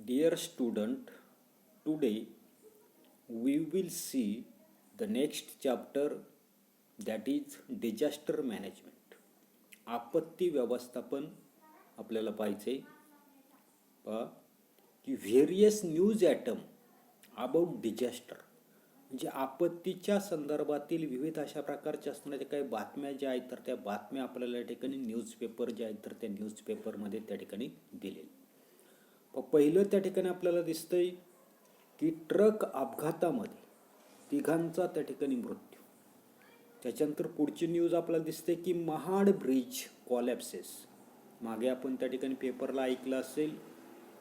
Dear student, today we will see the next chapter, that is disaster management. आपत्ती व्यवस्थापन आपल्याला पाहिजे. पहा की various news item about disaster, म्हणजे आपत्तीच्या संदर्भातील विविध अशा प्रकारच्या असणाऱ्या काही बातम्या ज्या आहेत तर त्या बातम्या आपल्याला या ठिकाणी न्यूजपेपर ज्या आहेत तर त्या न्यूजपेपरमध्ये त्या ठिकाणी दिलेल्या. पहिलं त्या ठिकाणी आपल्याला दिसतंय की ट्रक अपघातामध्ये तिघांचा त्या ठिकाणी मृत्यू. त्याच्यानंतर पुढची न्यूज आपल्याला दिसते की महाड ब्रिज कॉलॅप्सेस. मागे आपण त्या ठिकाणी पेपरला ऐकलं असेल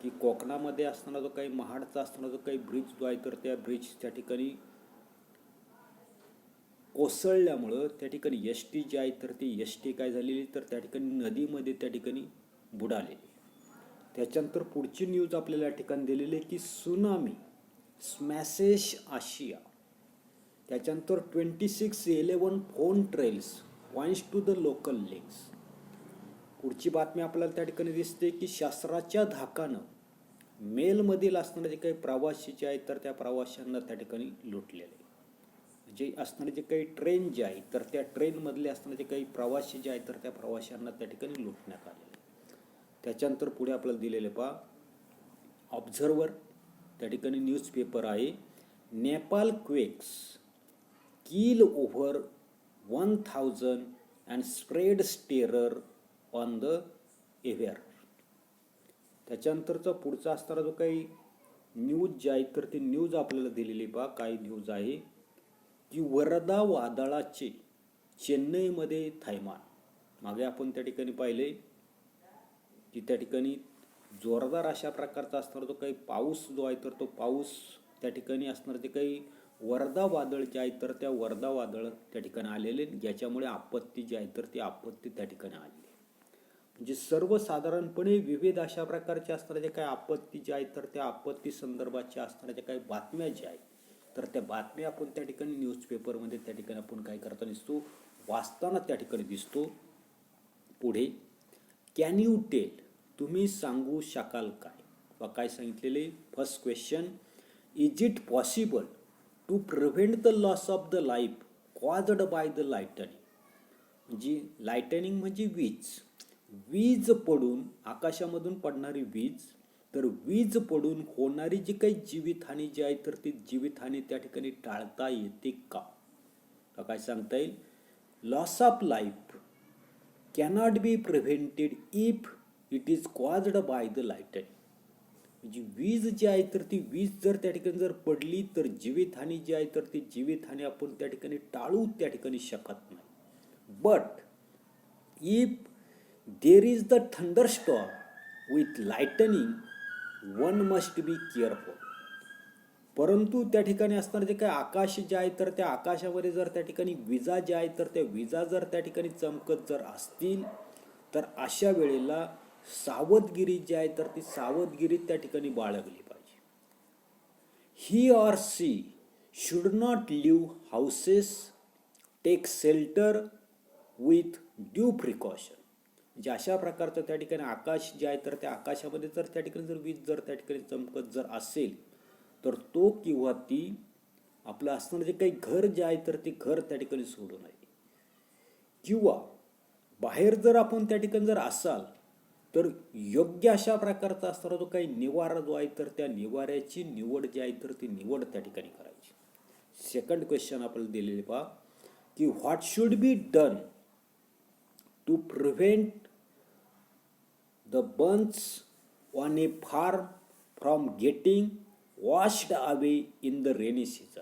की कोकणामध्ये असताना जो काही महाडचा असताना जो काही ब्रिज जो आहे तर त्या ब्रिज त्या ठिकाणी कोसळल्यामुळं त्या ठिकाणी एस टी जी आहे तर ती एस टी काय झालेली तर त्या ठिकाणी नदीमध्ये त्या ठिकाणी बुडालेली. त्याच्यानंतर पुढची न्यूज आपल्याला या ठिकाणी दिलेली आहे की सुनामी स्मॅशेस आशिया. त्याच्यानंतर 2611 phone trails points to the local lakes. पुढची बातमी आपल्याला त्या ठिकाणी दिसते की शास्त्राच्या धाकानं मेलमधील असणारे जे काही प्रवासी जे आहेत तर त्या प्रवाशांना त्या ठिकाणी लुटलेले. जे असणारे जे काही ट्रेन जे आहे तर त्या ट्रेनमधले असणारे जे काही प्रवासी जे आहेत तर त्या प्रवाशांना त्या ठिकाणी लुटण्यात आलेले. त्याच्यानंतर पुढे आपल्याला दिलेले पहा ऑब्झर्वर त्या ठिकाणी न्यूजपेपर आहे. Nepal quakes kill over 1000 and spread terror on the ever. त्याच्यानंतरचा पुढचा असणारा जो काही न्यूज जे आहे तर ती न्यूज आपल्याला दिलेली पहा काय न्यूज आहे की वरदा वादळाचे चेन्नईमध्ये थैमान. मागे आपण त्या ठिकाणी पाहिले की त्या ठिकाणी जोरदार अशा प्रकारचा असणारा जो काही पाऊस जो आहे तर तो पाऊस त्या ठिकाणी असणार जे काही वरदा वादळ जे आहे तर त्या वरदा वादळ त्या ठिकाणी आलेले, ज्याच्यामुळे आपत्ती जी आहे तर ती आपत्ती त्या ठिकाणी आली. म्हणजे सर्वसाधारणपणे विविध अशा प्रकारच्या असणाऱ्या ज्या काही आपत्ती ज्या आहेत तर त्या आपत्ती संदर्भाच्या असणाऱ्या ज्या काही बातम्या ज्या आहेत तर त्या बातम्या आपण त्या ठिकाणी न्यूजपेपरमध्ये त्या ठिकाणी आपण काय करताना दिसतो, वाचताना त्या ठिकाणी दिसतो. पुढे कॅन यू टेल, तुम्ही सांगू शकाल काय. काय सांगितलेले first question, is it possible to prevent the loss of the life caused by the lightning. म्हणजे लायटनिंग म्हणजे वीज पडून आकाशामधून पडणारी वीज, तर वीज पडून होणारी जी काही जीवितहानी जी आहे तर ती जीवितहानी त्या ठिकाणी टाळता येते का. काय सांगता येईल, loss of life cannot be prevented if it is caused by the lightning. म्हणजे वीज जी आहे तर ती वीज जर त्या ठिकाणी जर पडली तर जीवितहानी जी आहे तर ती जीवितहानी आपण त्या ठिकाणी टाळू त्या ठिकाणी शकत नाही. But if there is the thunderstorm with lightning one must be careful. परंतु त्या ठिकाणी असणारे जे काही आकाश जे आहे तर त्या आकाशामध्ये जर त्या ठिकाणी विजा ज्या आहेत तर त्या विजा जर त्या ठिकाणी चमकत जर असतील तर अशा वेळेला सावधगिरी जी आहे तर ती सावधगिरी त्या ठिकाणी बाळगली पाहिजे. He or she should not leave houses, take shelter with due precaution. म्हणजे अशा प्रकारचं त्या ठिकाणी आकाश जे आहे तर त्या आकाशामध्ये जर त्या ठिकाणी जर वीज जर त्या ठिकाणी चमकत जर असेल तर तो किंवा ती आपलं असणारं जे काही घर जे आहे तर ते घर त्या ठिकाणी सोडू नये. किंवा बाहेर जर आपण त्या ठिकाणी जर असाल तर योग्य अशा प्रकारचा असणारा जो काही निवारा जो आहे तर त्या निवाऱ्याची निवड जी आहे तर ती निवड त्या ठिकाणी करायची. सेकंड क्वेश्चन आपल्याला दिलेले पहा की what should be done to prevent the bunds on a farm from getting washed away in the rainy season.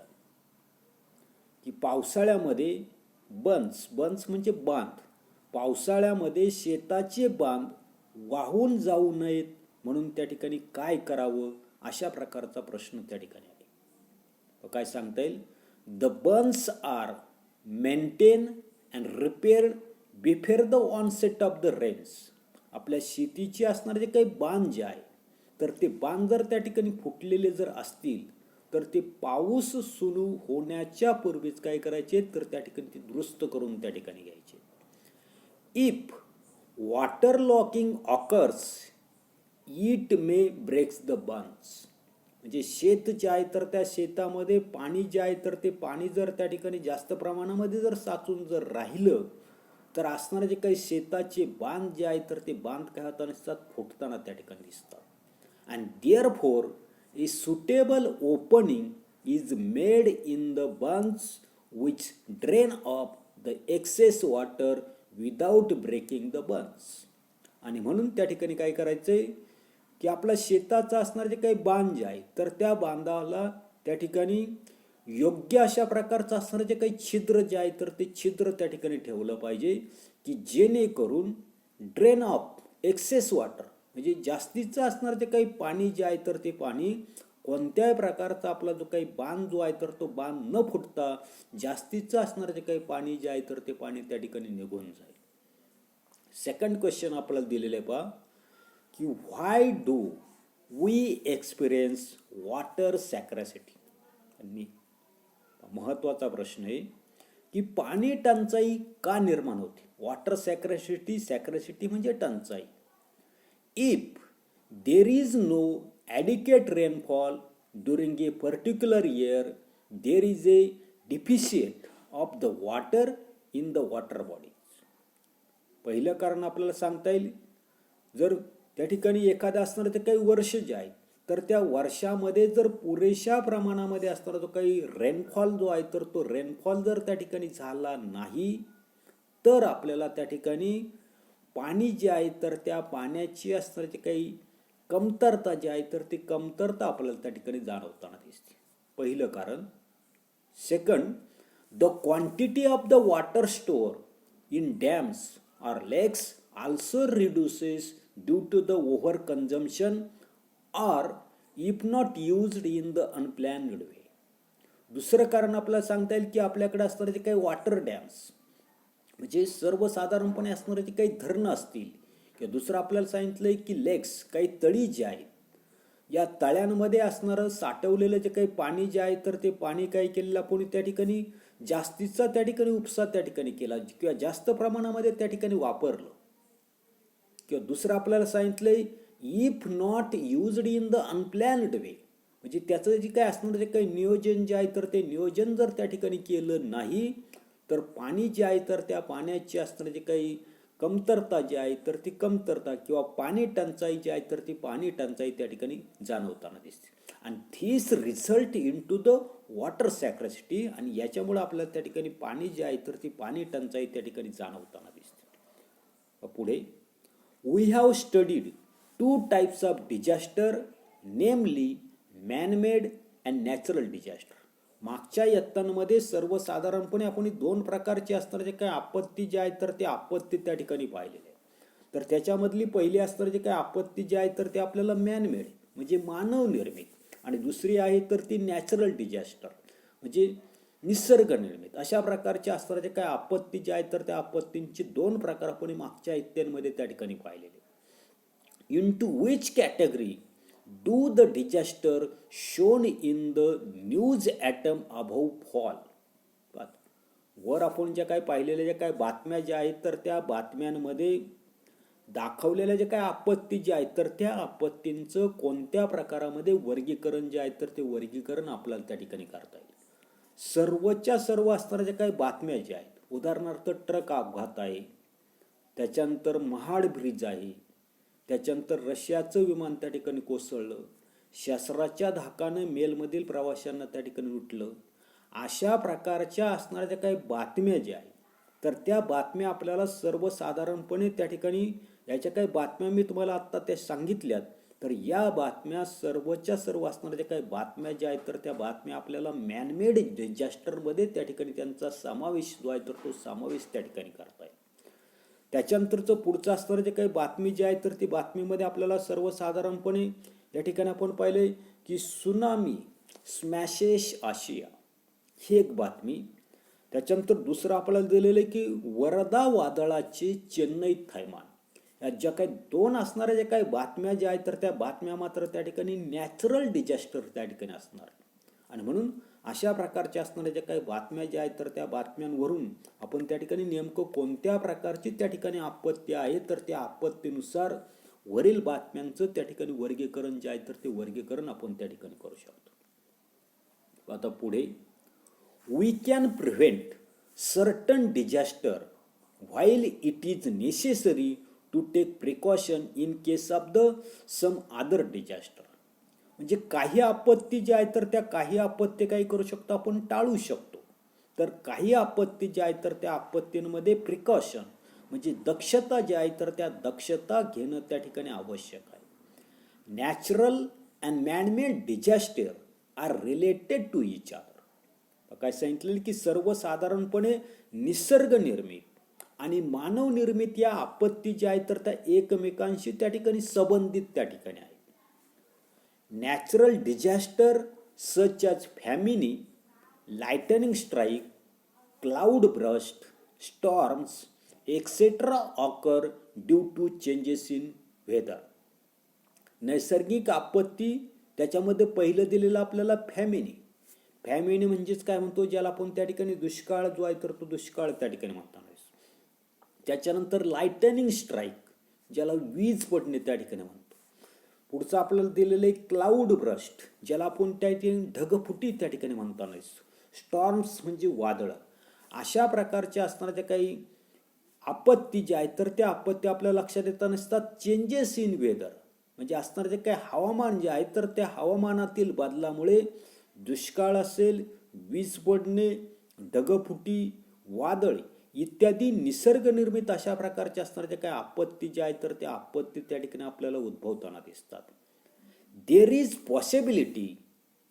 की पावसाळ्यामध्ये बन्स म्हणजे बांध, पावसाळ्यामध्ये शेताचे बांध वाहून जाऊ नयेत म्हणून त्या ठिकाणी काय करावं, अशा प्रकारचा प्रश्न त्या ठिकाणी आहे. काय सांगता येईल, the bunds are maintain and repaired before the onset of the rains. आपल्या शेतीचे असणारे जे काही बांध जे आहे तर ते बांध जर त्या ठिकाणी फुटलेले जर असतील तर ते पाऊस सुरू होण्याच्या पूर्वीच काय करायचे तर त्या ठिकाणी ते दुरुस्त करून त्या ठिकाणी घ्यायचे. If water logging occurs it may breaks the bund. म्हणजे शेत जे आहे तर त्या शेतामध्ये पाणी जे आहे तर ते पाणी जर त्या ठिकाणी जास्त प्रमाणामध्ये जर साचून जर राहिलं तर असणारे जे काही शेताचे बांध जे आहे तर ते बांध काय होताना दिसतात, फुटताना त्या ठिकाणी दिसतात. And therefore a suitable opening is made in the bund which drain off the excess water without breaking the bund. आणि म्हणून त्या ठिकाणी काय करायचंय की आपला शेताचा असणार जे काही बांध जे आहे तर त्या बांधाला त्या ठिकाणी योग्य अशा प्रकारचं असणारं जे काही छिद्र जे आहे तर ते छिद्र त्या ठिकाणी ठेवलं पाहिजे की जेणेकरून ड्रेन ऑफ एक्सेस वॉटर म्हणजे जास्तीचं असणार जे काही पाणी जे आहे तर ते पाणी कोणत्याही प्रकारचा आपला जो काही बांध जो आहे तर तो बांध न फुटता जास्तीचं असणार जे काही पाणी जे आहे तर ते पाणी त्या ठिकाणी निघून जाईल. सेकंड क्वेश्चन आपल्याला दिलेलं आहे पहा की व्हाय do we experience water scarcity. आणि महत्त्वाचा प्रश्न आहे की पाणी टंचाई का निर्माण होते. वॉटर सॅक्रॅसिटी म्हणजे टंचाई. If there is no adequate rainfall during a particular year there is a deficit of the water in the water bodies. पहिलं कारण आपल्याला सांगता येईल जर त्या ठिकाणी एखादं असणारं ते काही वर्ष जे आहे तर त्या वर्षामध्ये जर पुरेशा प्रमाणामध्ये असणारा जो काही रेनफॉल जो आहे तर तो रेनफॉल जर त्या ठिकाणी झाला नाही तर आपल्याला त्या ठिकाणी पाणी जे आहे तर त्या पाण्याची असणारी काही कमतरता जी आहे तर ती कमतरता आपल्याला त्या ठिकाणी जाणवताना दिसते. पहिलं कारण. Second, the quantity of the water store in dams or lakes also reduces due to the over consumption or if not used in the unplanned way. दुसरं कारण आपल्याला सांगता येईल की आपल्याकडे असणारे जे काही वॉटर डॅम्स म्हणजे सर्वसाधारणपणे असणारे जे काही धरणं असतील किंवा दुसरं आपल्याला सांगितलंय की लेक्स काही तळी जे आहेत या तळ्यांमध्ये असणारं साठवलेलं जे काही पाणी जे आहे तर ते पाणी काय केलेलं आपण त्या ठिकाणी जास्तीचा त्या ठिकाणी उपसा त्या ठिकाणी केला किंवा जास्त प्रमाणामध्ये त्या ठिकाणी वापरलं. किंवा दुसरं आपल्याला सांगितलंय if not used in the unplanned way म्हणजे त्याचं जे काय असणार जे काही नियोजन जे आहे तर ते नियोजन जर त्या ठिकाणी केलं नाही तर पाणी जे आहे तर त्या पाण्याची असणारे जे काही कमतरता जी आहे तर ती कमतरता किंवा पाणी टंचाई जी आहे तर ती पाणी टंचाई त्या ठिकाणी जाणवताना दिसते. आणि this result into the water scarcity आणि याच्यामुळे आपल्याला त्या ठिकाणी पाणी जे आहे तर ती पाणी टंचाई त्या ठिकाणी जाणवताना दिसते. पुढे we have studied 2 types of disaster namely manmade and natural disaster. मागच्या इयत्तांमध्ये सर्वसाधारणपणे आपण 2 प्रकारचे असणारे जे काही आपत्ती जे आहेत तर ते आपत्ती त्या ठिकाणी पाहिलेले. तर त्याच्यामधली पहिली असणारे जे काही आपत्ती जे आहे तर ते आपल्याला मॅनमेड म्हणजे मानव निर्मित आणि दुसरी आहे तर ती नॅचरल डिझास्टर म्हणजे निसर्ग निर्मित. अशा प्रकारचे असणारे जे काही आपत्ती जे आहेत तर त्या आपत्तींचे 2 प्रकार आपण मागच्या इयत्तांमध्ये त्या ठिकाणी पाहिलेले. Into which category do the disaster shown in the news atom above fall. वर आपण ज्या काही पाहिलेल्या ज्या काही बातम्या ज्या आहेत तर त्या बातम्यांमध्ये दाखवलेल्या ज्या काही आपत्ती ज्या आहेत तर त्या आपत्तींचं कोणत्या प्रकारामध्ये वर्गीकरण जे आहे तर ते वर्गीकरण आपल्याला त्या ठिकाणी करता येईल. सर्वच्या सर्व असणाऱ्या ज्या काही बातम्या ज्या आहेत उदाहरणार्थ ट्रक अपघात आहे, त्याच्यानंतर महाड ब्रिज आहे, त्याच्यानंतर रशियाचं विमान त्या ठिकाणी कोसळलं, शस्त्राच्या धाकानं मेलमधील प्रवाशांना त्या ठिकाणी लुटलं. अशा प्रकारच्या असणाऱ्या ज्या काही बातम्या ज्या आहेत तर त्या बातम्या आपल्याला सर्वसाधारणपणे त्या ठिकाणी याच्या काही बातम्या मी तुम्हाला आत्ता त्या सांगितल्यात तर या बातम्या सर्वच्या सर्व असणाऱ्या ज्या काही बातम्या ज्या आहेत तर त्या बातम्या आपल्याला मॅनमेड डिझास्टरमध्ये त्या ठिकाणी त्यांचा समावेश जो आहे तर तो समावेश त्या ठिकाणी करता येईल. त्याच्यानंतरचं पुढचं असणारं जे काही बातमी जी आहे तर ती बातमीमध्ये आपल्याला सर्वसाधारणपणे या ठिकाणी आपण पाहिले की सुनामी स्मॅशेस आशिया ही एक बातमी. त्याच्यानंतर दुसरं आपल्याला दिलेलं आहे की वरदा वादळाचे चेन्नईत थैमान. या ज्या काही 2 असणाऱ्या ज्या काही बातम्या ज्या आहेत तर त्या बातम्या मात्र त्या ठिकाणी नॅचरल डिझास्टर त्या ठिकाणी असणार आणि म्हणून अशा प्रकारच्या असणाऱ्या ज्या काही बातम्या ज्या आहेत तर त्या बातम्यांवरून आपण त्या ठिकाणी नेमकं कोणत्या प्रकारची त्या ठिकाणी आपत्ती आहे तर त्या आपत्तीनुसार वरील बातम्यांचं त्या ठिकाणी वर्गीकरण जे आहे तर ते वर्गीकरण आपण त्या ठिकाणी करू शकतो. आता पुढे, we can prevent certain disaster while it is necessary to take precaution in case of the some other disaster. म्हणजे काही आपत्ती ज्या आहेत तर त्या काही आपत्ती काही करू शकतो आपण टाळू शकतो. तर काही आपत्ती ज्या आहेत तर त्या आपत्तींमध्ये प्रिकॉशन म्हणजे दक्षता ज्या आहे तर त्या दक्षता घेणं त्या ठिकाणी आवश्यक आहे. Natural and manmade disaster are related to each other. काय सांगितलेलं की सर्वसाधारणपणे निसर्ग निर्मित आणि मानव निर्मित या आपत्ती ज्या आहेत तर त्या एकमेकांशी त्या ठिकाणी संबंधित त्या ठिकाणी आहेत. Natural disaster such as famine, lightning strike, cloud burst, storms, etc. occur due to changes in weather. नैसर्गिक आपत्ती त्याच्यामध्ये पहिलं दिलेलं आपल्याला फॅमिनी. फॅमिनी म्हणजेच काय म्हणतो, ज्याला आपण त्या ठिकाणी दुष्काळ जो आहे तर तो दुष्काळ त्या ठिकाणी म्हणतो. त्याच्यानंतर लाइटनिंग स्ट्राईक, ज्याला वीज पडणे त्या ठिकाणी म्हणतो. पुढचं आपल्याला दिलेलं आहे क्लाउड ब्रस्ट, ज्याला आपण त्या ठिकाणी ढगफुटी त्या ठिकाणी म्हणतो. स्टॉर्म्स म्हणजे वादळ. अशा प्रकारच्या असणाऱ्या काही आपत्ती ज्या आहेत तर त्या आपत्ती आपल्या लक्षात येत नसतात. चेंजेस इन वेदर म्हणजे असणारे जे काही हवामान जे आहे तर त्या हवामानातील बदलामुळे दुष्काळ असेल, वीज पडणे, ढगफुटी, वादळ इत्यादी निसर्गनिर्मित अशा प्रकारच्या असणाऱ्या काही आपत्ती ज्या आहेत तर त्या आपत्ती त्या ठिकाणी आपल्याला उद्भवताना दिसतात. There is possibility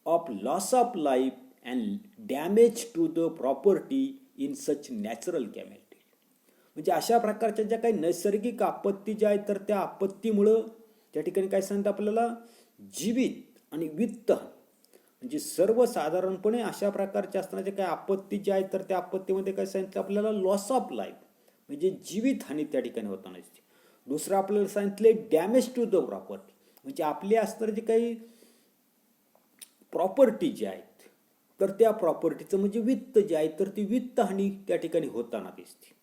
of loss of life and damage to the property in such natural calamity. म्हणजे अशा प्रकारच्या ज्या काही नैसर्गिक आपत्ती ज्या आहेत तर त्या आपत्तीमुळं त्या ठिकाणी काय सांगतात आपल्याला, जीवित आणि वित्त म्हणजे सर्वसाधारणपणे अशा प्रकारच्या असणाऱ्या काही आपत्ती ज्या आहेत तर त्या आपत्तीमध्ये काय सांगितलं आपल्याला, लॉस ऑफ लाईफ म्हणजे जीवितहानी त्या ठिकाणी होताना दिसते. दुसरं आपल्याला सांगितले डॅमेज टू द प्रॉपर्टी म्हणजे आपली असणारे जे काही प्रॉपर्टी जे आहेत तर त्या प्रॉपर्टीचं म्हणजे वित्त जे आहे तर ती वित्तहानी त्या ठिकाणी होताना दिसते.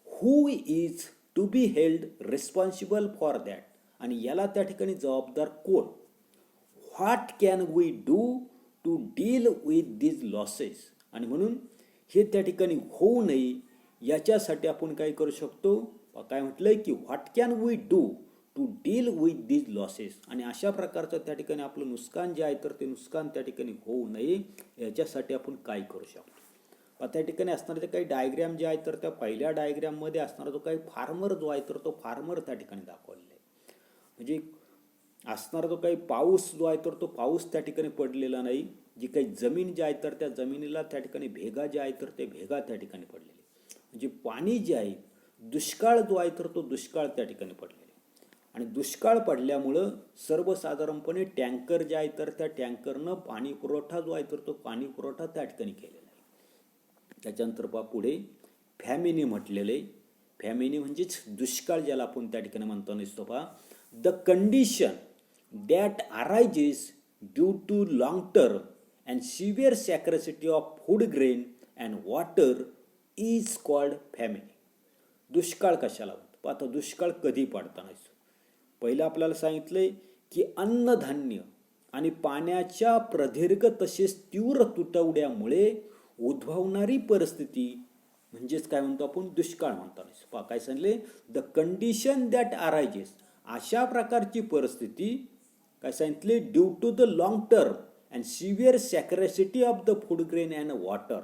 Who is to be held responsible for that आणि याला त्या ठिकाणी जबाबदार कोण. What can we do to deal with these losses आणि म्हणून हे त्या ठिकाणी होऊ नये याच्यासाठी आपण काय करू शकतो, काय म्हटलंय की what can we do to deal with these losses आणि अशा प्रकारचं त्या ठिकाणी आपलं नुकसान जे आहे तर ते नुकसान त्या ठिकाणी होऊ नये याच्यासाठी आपण काय करू शकतो. त्या ठिकाणी असणारे काही डायग्रॅम जे आहे तर त्या पहिल्या डायग्रॅममध्ये असणारा जो काही फार्मर जो आहे तर तो फार्मर त्या ठिकाणी दाखवलेला आहे. म्हणजे असणारा जो काही पाऊस जो आहे तर तो पाऊस त्या ठिकाणी पडलेला नाही. जी काही जमीन जी आहे तर त्या जमिनीला त्या ठिकाणी भेगा जे आहे तर ते भेगा त्या ठिकाणी पडलेले. म्हणजे पाणी जे आहे, दुष्काळ जो आहे तर तो दुष्काळ त्या ठिकाणी पडलेला आणि दुष्काळ पडल्यामुळं सर्वसाधारणपणे टँकर जे आहे तर त्या टँकरनं पाणी पुरवठा जो आहे तर तो पाणी पुरवठा त्या ठिकाणी केलेला आहे. त्याच्यानंतर पुढे फॅमिनी म्हटलेले. फॅमिनी म्हणजेच दुष्काळ ज्याला आपण त्या ठिकाणी म्हणतो नसतो the condition that arises due to long term and severe scarcity of food grain and water is called famine. दुष्काळ कशाला म्हणतो. आता दुष्काळ कधी पडताना पहिलं आपल्याला सांगितलंय की अन्नधान्य आणि पाण्याच्या प्रदीर्घ तसेच तीव्र तुटवड्यामुळे उद्भवणारी परिस्थिती म्हणजेच काय म्हणतो आपण, दुष्काळ म्हणतो. काय सांगितले, द कंडिशन दॅट अरायजेस अशा प्रकारची परिस्थिती काय सांगितले, due to the long term and severe scarcity of the food grain and water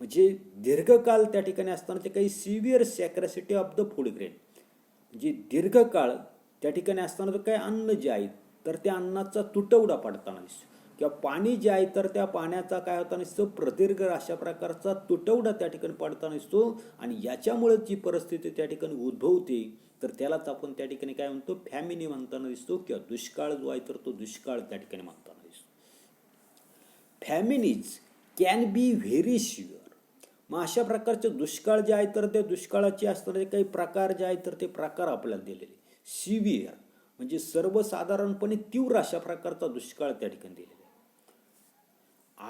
म्हणजे दीर्घकाळ त्या ठिकाणी असताना ते काही severe scarcity of the food grain म्हणजे दीर्घकाळ त्या ठिकाणी असताना काय अन्न जे आहे तर त्या अन्नाचा तुटवडा पडताना दिसतो किंवा पाणी जे आहे तर त्या पाण्याचा काय होताना दिसतो, प्रदीर्घ अशा प्रकारचा तुटवडा त्या ठिकाणी पडताना दिसतो आणि याच्यामुळे जी परिस्थिती त्या ठिकाणी उद्भवते तर त्यालाच आपण त्या ठिकाणी काय म्हणतो, फॅमिनी म्हणताना दिसतो किंवा दुष्काळ जो आहे तर तो दुष्काळ त्या ठिकाणी म्हणताना दिसतो. फॅमिनीज कॅन बी व्हेरी सिव्हिअर. मग अशा प्रकारचे दुष्काळ जे आहे तर त्या दुष्काळाचे असणारे काही प्रकार जे आहेत तर ते प्रकार आपल्याला दिलेले. सिव्हिअर म्हणजे सर्वसाधारणपणे तीव्र अशा प्रकारचा दुष्काळ त्या ठिकाणी दिलेला आहे.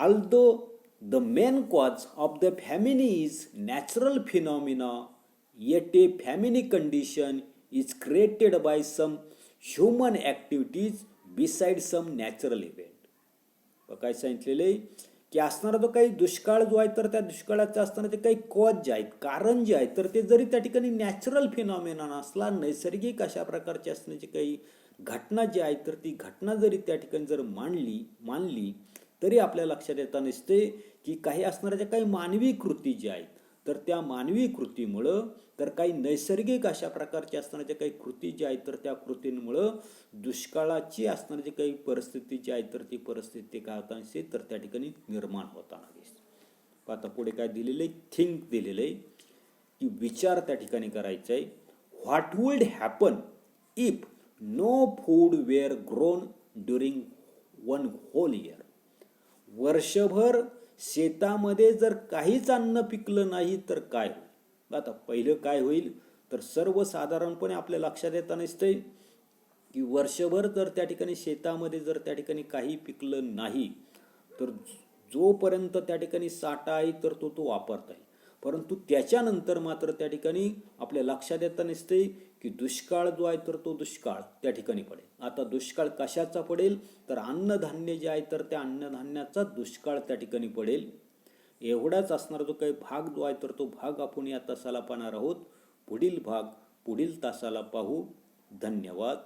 Although the main cause of the famine is natural phenomena yet a famine condition is created by some human activities beside some natural event. काय सांगितलेलं आहे की असणारा जो काही दुष्काळ जो आहे तर त्या दुष्काळाचा असताना ते काही कॉज जे आहेत, कारण जे आहेत तर ते जरी त्या ठिकाणी नॅचरल फिनॉमिना नसला, नैसर्गिक अशा प्रकारची असण्याची काही घटना जी आहे तर ती घटना जरी त्या ठिकाणी जर मानली तरी आपल्या लक्षात येता नसते की काही असणाऱ्या ज्या काही मानवी कृती ज्या आहेत तर त्या मानवी कृतीमुळं तर काही नैसर्गिक अशा प्रकारची असणाऱ्या काही कृती ज्या आहेत तर त्या कृतींमुळं दुष्काळाची असणारी जी काही परिस्थिती जी आहे तर ती परिस्थिती काय होता नसते तर त्या ठिकाणी निर्माण होताना दिसते. आता पुढे काय दिलेलं आहे, थिंक दिलेलं आहे की विचार त्या ठिकाणी करायचा आहे. What would happen if no food were grown during one whole year. वर्षभर शेतामध्ये जर काहीच अन्न पिकलं नाही तर काय होईल. आता पहिलं काय होईल तर सर्वसाधारणपणे आपल्या लक्षात येता नसते की वर्षभर जर त्या ठिकाणी शेतामध्ये जर त्या ठिकाणी काही पिकलं नाही तर जोपर्यंत त्या ठिकाणी साठा आहे तर तो वापरता येईल, परंतु त्याच्यानंतर मात्र त्या ठिकाणी आपल्या लक्षात येता नसते की दुष्काळ जो आहे तर तो दुष्काळ त्या ठिकाणी पडेल. आता दुष्काळ कशाचा पडेल तर अन्नधान्य जे आहे तर त्या अन्नधान्याचा दुष्काळ त्या ठिकाणी पडेल. एवढाच असणारा जो काही भाग जो आहे तर तो भाग आपण या तासाला पाहणार आहोत. पुढील भाग पुढील तासाला पाहू. धन्यवाद.